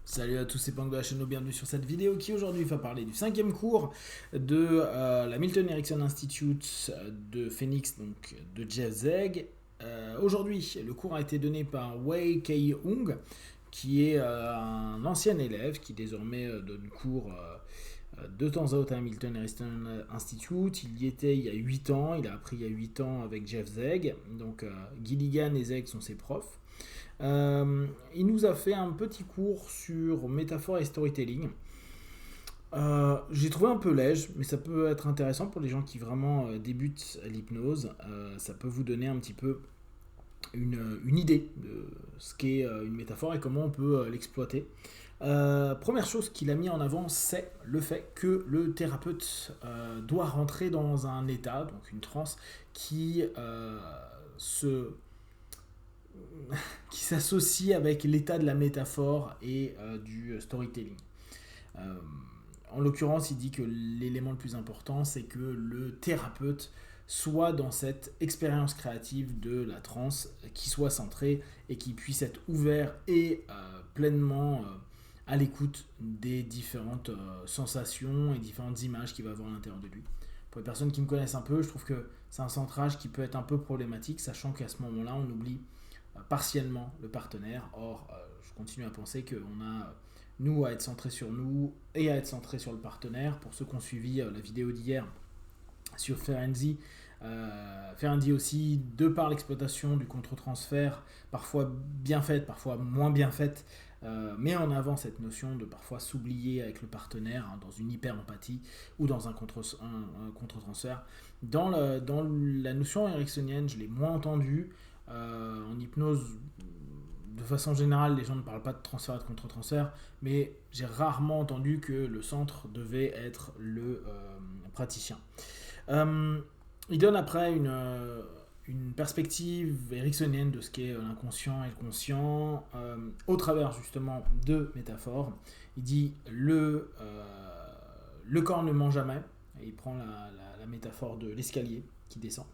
Salut à tous, c'est Pang de la chaîne, bienvenue sur cette vidéo qui aujourd'hui va parler du 5e cours de la Milton Erickson Institute de Phoenix, donc de Jeff Zeg. Aujourd'hui, le cours a été donné par Wei Kei-Hung, qui est un ancien élève qui désormais donne cours de temps à autre à Milton Erickson Institute. Il y était il y a 8 ans, il a appris il y a 8 ans avec Jeff Zeg, donc Gilligan et Zeg sont ses profs. Il nous a fait un petit cours sur métaphore et storytelling. J'ai trouvé un peu léger, mais ça peut être intéressant pour les gens qui vraiment débutent l'hypnose. Ça peut vous donner un petit peu une idée de ce qu'est une métaphore et comment on peut l'exploiter. Première chose qu'il a mis en avant, c'est le fait que le thérapeute doit rentrer dans un état, donc une transe, qui s'associe avec l'état de la métaphore et du storytelling. En l'occurrence, il dit que l'élément le plus important, c'est que le thérapeute soit dans cette expérience créative de la transe, qui soit centré et qui puisse être ouvert et pleinement à l'écoute des différentes sensations et différentes images qu'il va avoir à l'intérieur de lui. Pour les personnes qui me connaissent un peu, je trouve que c'est un centrage qui peut être un peu problématique, sachant qu'à ce moment-là, on oublie partiellement le partenaire. Or, je continue à penser qu'on a, nous, à être centré sur nous et à être centré sur le partenaire. Pour ceux qui ont suivi la vidéo d'hier sur Ferenczi, Ferenczi aussi, de par l'exploitation du contre-transfert, parfois bien faite, parfois moins bien faite, met en avant cette notion de parfois s'oublier avec le partenaire dans une hyper-empathie ou dans un contre-transfert. Dans la notion ericksonienne, je l'ai moins entendu. En hypnose, de façon générale, les gens ne parlent pas de transfert et de contre-transfert, mais j'ai rarement entendu que le centre devait être le praticien. Il donne après une perspective ericksonienne de ce qu'est l'inconscient et le conscient au travers justement de métaphores. Il dit le corps ne ment jamais, et il prend la métaphore de l'escalier qui descend.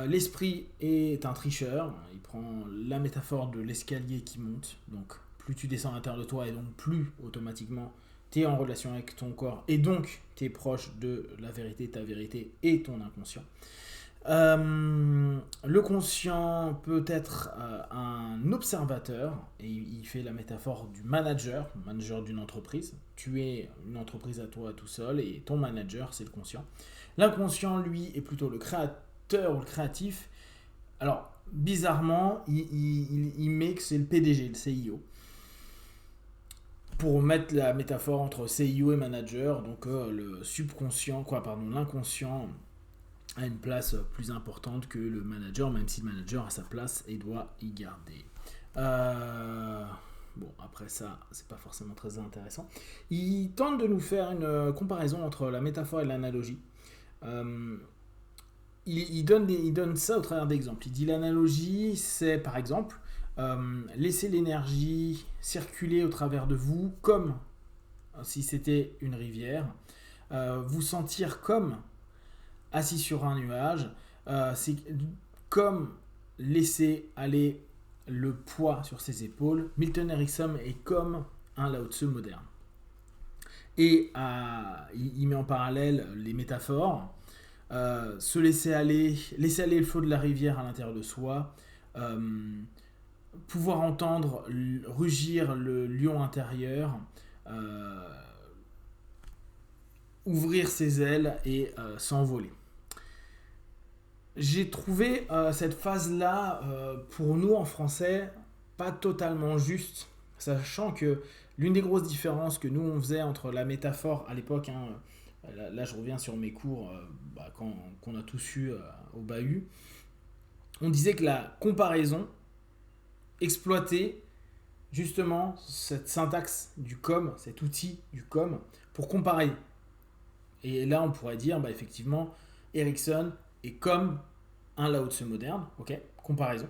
L'esprit est un tricheur, il prend la métaphore de l'escalier qui monte, donc plus tu descends à l'intérieur de toi et donc plus automatiquement tu es en relation avec ton corps et donc tu es proche de la vérité, ta vérité et ton inconscient. Le conscient peut être un observateur, et il fait la métaphore du manager d'une entreprise. Tu es une entreprise à toi tout seul et ton manager c'est le conscient. L'inconscient lui est plutôt le créateur ou le créatif. Alors bizarrement il met que c'est le PDG, le CIO, pour mettre la métaphore entre CIO et manager. Donc le subconscient, l'inconscient a une place plus importante que le manager, même si le manager a sa place et doit y garder. Bon, après ça, c'est pas forcément très intéressant. Il tente de nous faire une comparaison entre la métaphore et l'analogie. Il donne ça au travers d'exemples. Il dit l'analogie, c'est par exemple laisser l'énergie circuler au travers de vous comme si c'était une rivière, vous sentir comme assis sur un nuage, c'est comme laisser aller le poids sur ses épaules. Milton Erickson est comme un Lao Tzu moderne. Et il met en parallèle les métaphores, se laisser aller le flot de la rivière à l'intérieur de soi, pouvoir entendre rugir le lion intérieur, ouvrir ses ailes et s'envoler. J'ai trouvé cette phase-là, pour nous en français, pas totalement juste, sachant que l'une des grosses différences que nous on faisait entre la métaphore à l'époque, là je reviens sur mes cours qu'on a tous eu au bahut, on disait que la comparaison exploitait justement cette syntaxe du com, cet outil du com, pour comparer. Et là on pourrait dire effectivement Erickson est comme un Lao Tzu moderne, ok, comparaison.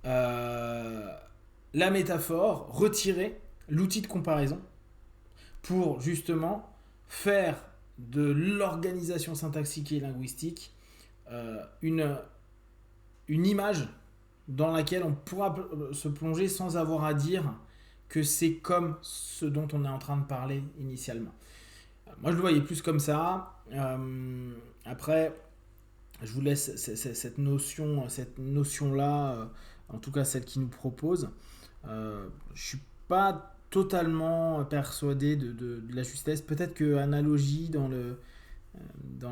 La métaphore, retirer l'outil de comparaison pour justement faire de l'organisation syntaxique et linguistique une image dans laquelle on pourra se plonger sans avoir à dire que c'est comme ce dont on est en train de parler initialement. Moi, je le voyais plus comme ça. Après, je vous laisse cette notion-là, en tout cas celle qu'il nous propose. Je suis pas totalement persuadé de la justesse. Peut-être que analogie dans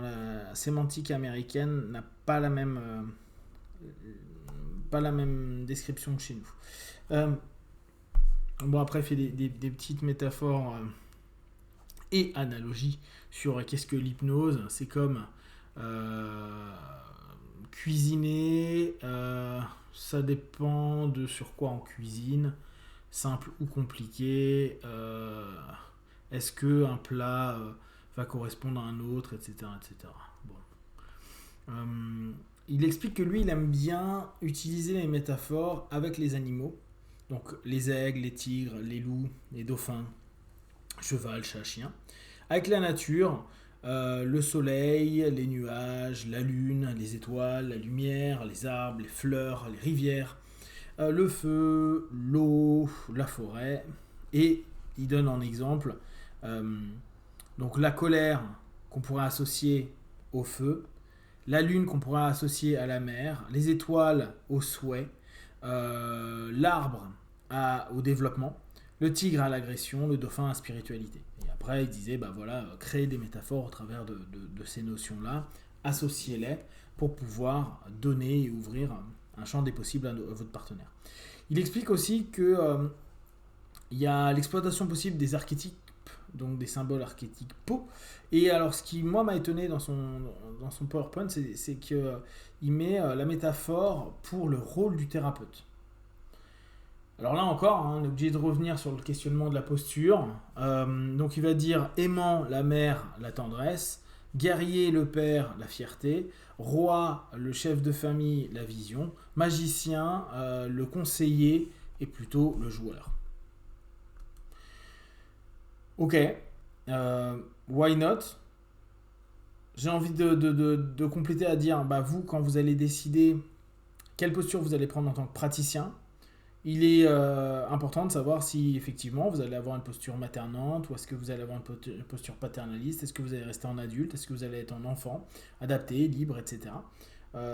la sémantique américaine n'a pas la même description que chez nous. Bon, après, il fait des petites métaphores et analogies sur qu'est-ce que l'hypnose. C'est comme cuisiner, ça dépend de sur quoi on cuisine, simple ou compliqué. Est-ce qu'un plat va correspondre à un autre, etc. etc. Bon. Il explique que lui, il aime bien utiliser les métaphores avec les animaux. Donc les aigles, les tigres, les loups, les dauphins, cheval, chat, chien. Avec la nature, le soleil, les nuages, la lune, les étoiles, la lumière, les arbres, les fleurs, les rivières, le feu, l'eau, la forêt. Et il donne en exemple donc la colère qu'on pourrait associer au feu, la lune qu'on pourrait associer à la mer, les étoiles au souhait, l'arbre au développement, le tigre à l'agression, le dauphin à la spiritualité. Et après, il disait, créer des métaphores au travers de ces notions-là, associez-les pour pouvoir donner et ouvrir un champ des possibles à votre partenaire. Il explique aussi que il y a l'exploitation possible des archétypes, donc des symboles archétypaux. Et alors, ce qui, moi, m'a étonné dans son PowerPoint, c'est qu'il met la métaphore pour le rôle du thérapeute. Alors là encore, on est obligé de revenir sur le questionnement de la posture. Donc il va dire aimant la mère, la tendresse, guerrier le père, la fierté, roi le chef de famille, la vision, magicien le conseiller et plutôt le joueur. Ok, why not? J'ai envie de compléter à dire, vous, quand vous allez décider quelle posture vous allez prendre en tant que praticien, il est important de savoir si effectivement vous allez avoir une posture maternante ou est-ce que vous allez avoir une posture paternaliste, est-ce que vous allez rester en adulte, est-ce que vous allez être en enfant, adapté, libre, etc.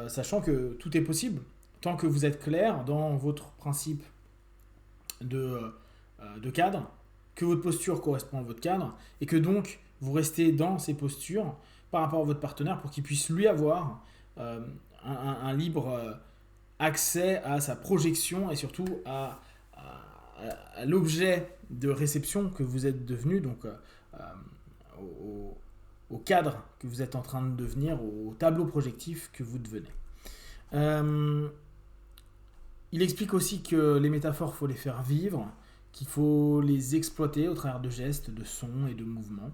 Sachant que tout est possible tant que vous êtes clair dans votre principe de cadre, que votre posture correspond à votre cadre et que donc vous restez dans ces postures par rapport à votre partenaire pour qu'il puisse lui avoir un libre accès à sa projection et surtout à l'objet de réception que vous êtes devenu, donc au cadre que vous êtes en train de devenir, au tableau projectif que vous devenez. Il explique aussi que les métaphores, il faut les faire vivre, qu'il faut les exploiter au travers de gestes, de sons et de mouvements.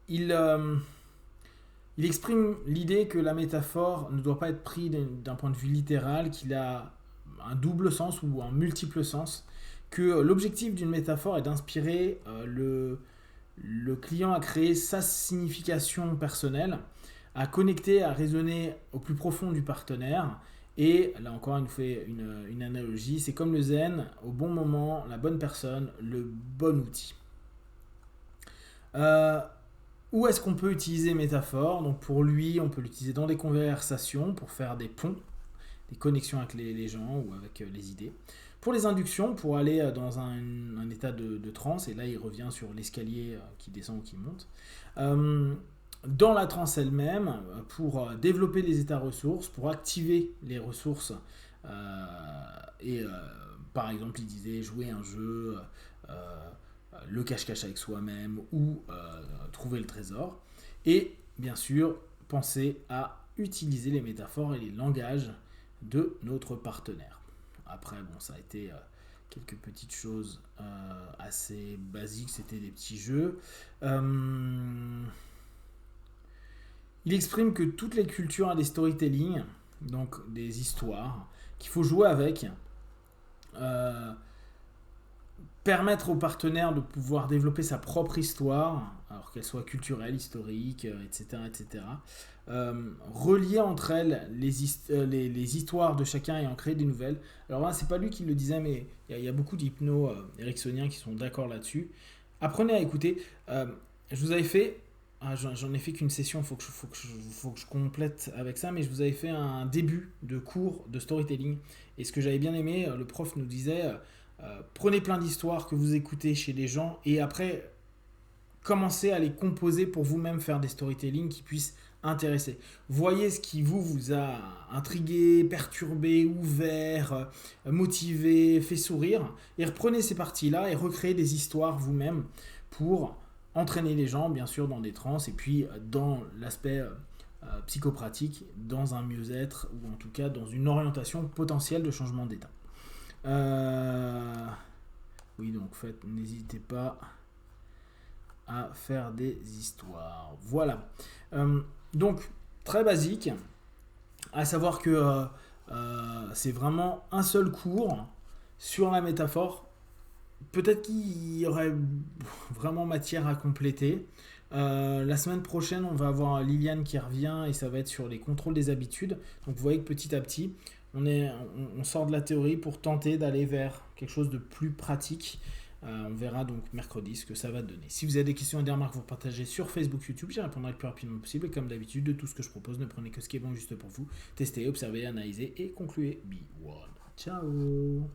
Il exprime l'idée que la métaphore ne doit pas être prise d'un point de vue littéral, qu'il a un double sens ou un multiple sens, que l'objectif d'une métaphore est d'inspirer le client à créer sa signification personnelle, à connecter, à raisonner au plus profond du partenaire. Et là encore, il nous fait une analogie, c'est comme le zen, au bon moment, la bonne personne, le bon outil. Où est-ce qu'on peut utiliser métaphore? Donc pour lui, on peut l'utiliser dans des conversations pour faire des ponts, des connexions avec les gens ou avec les idées. Pour les inductions, pour aller dans un état de transe, et là il revient sur l'escalier qui descend ou qui monte. Dans la transe elle-même, pour développer les états ressources, pour activer les ressources, par exemple il disait jouer un jeu, le cache-cache avec soi-même ou trouver le trésor. Et bien sûr, penser à utiliser les métaphores et les langages de notre partenaire. Après, ça a été quelques petites choses assez basiques, c'était des petits jeux. Il exprime que toutes les cultures ont des storytelling, donc des histoires, qu'il faut jouer avec permettre aux partenaires de pouvoir développer sa propre histoire, alors qu'elle soit culturelle, historique, etc. etc. Relier entre elles les histoires de chacun et en créer des nouvelles. Alors là, c'est pas lui qui le disait, mais il y a beaucoup d'hypno-ericksoniens qui sont d'accord là-dessus. Apprenez à écouter. Je vous avais fait, j'en ai fait qu'une session, faut que je complète avec ça, mais je vous avais fait un début de cours de storytelling. Et ce que j'avais bien aimé, le prof nous disait, prenez plein d'histoires que vous écoutez chez les gens et après, commencez à les composer pour vous-même faire des storytelling qui puissent intéresser. Voyez ce qui vous a intrigué, perturbé, ouvert, motivé, fait sourire et reprenez ces parties-là et recréez des histoires vous-même pour entraîner les gens, bien sûr, dans des trans et puis dans l'aspect psychopratique, dans un mieux-être ou en tout cas dans une orientation potentielle de changement d'état. Oui, donc n'hésitez pas à faire des histoires. Voilà. Donc, très basique, à savoir que c'est vraiment un seul cours sur la métaphore. Peut-être qu'il y aurait vraiment matière à compléter. La semaine prochaine, on va avoir Liliane qui revient et ça va être sur les contrôles des habitudes. Donc, vous voyez que petit à petit, on sort de la théorie pour tenter d'aller vers quelque chose de plus pratique. On verra donc mercredi ce que ça va donner. Si vous avez des questions et des remarques, vous partagez sur Facebook, YouTube, j'y répondrai le plus rapidement possible. Et comme d'habitude, de tout ce que je propose, ne prenez que ce qui est bon juste pour vous. Testez, observez, analysez et concluez. Be one. Ciao.